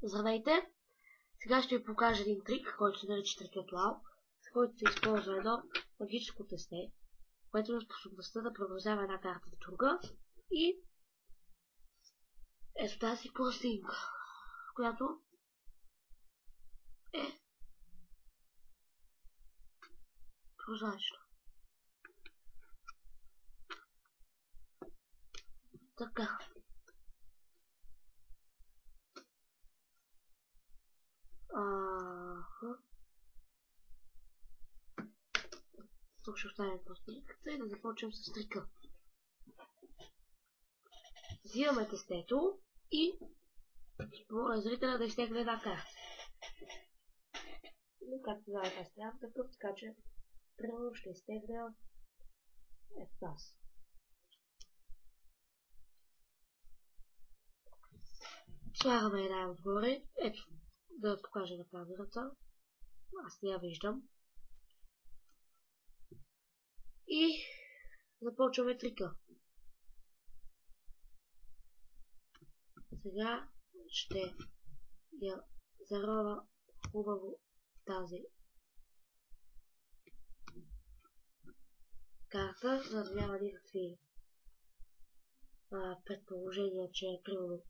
Здравейте! Сега ще ви покажа един трик, който се нарича трикетуал, с който се използва едно магическо тесте, което има способността да преобразява една карта в друга. И ето тази пластинка, която е прозрачна. Така. Тук ще оставим пластинката и да започнем с трика. Взимаме тестето и зрителя да изтегне една карта. Но както знаете, аз нямам такъв, така че примерно ще изтегна ето тази. Слагаме една отгоре, ето, да покажа на камерата. Аз не я виждам. И започваме трика. Сега ще я зарова хубаво тази карта, за да няма никакви предположения, че е примерно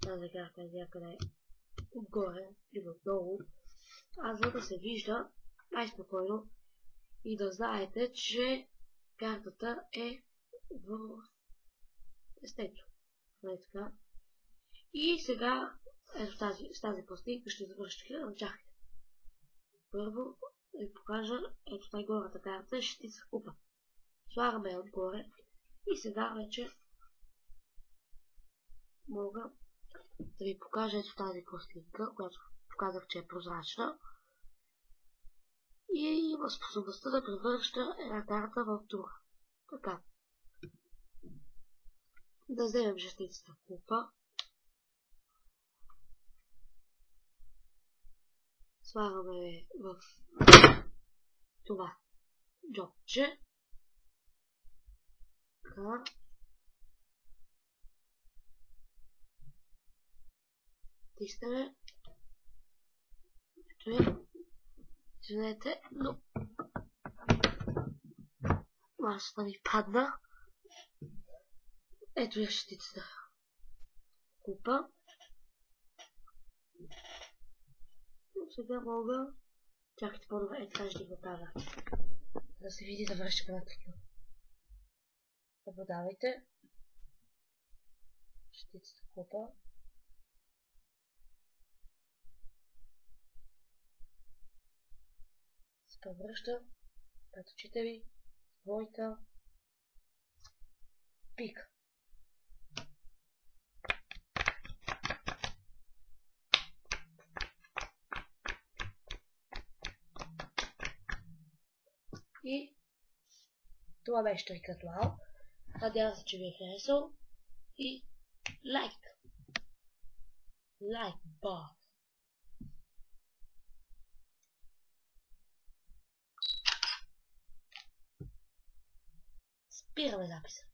тази карта е някъде отгоре или отдолу, за да се вижда най-спокойно и да знаете, че картата е в тестето. И сега ето с тази пластинка ще завършим. Чакайте. Първо да ви покажа ето най-горната карта, шестица купа. Слагаме я отгоре и сега вече мога да ви покажа ето тази пластинка, която показах, че е прозрачна и има способността да превръща една карта в друга. Така. Да вземем шестицата купа. Слагаме в това джобче. Така. Тиснем. Ето я. Извинете, но масата ми падна. Ето я шестицата купа. Сега мога... Чакайте по-добре, ето така ще го кажа. Да се види да връщаме на трика. Наблюдавайте. Шестицата купа. Се превръща пред очите ви двойка пик. И това беше трикетуал. Надявам се, че ви е харесал. И лайк. Лайк бар. Спираме записа.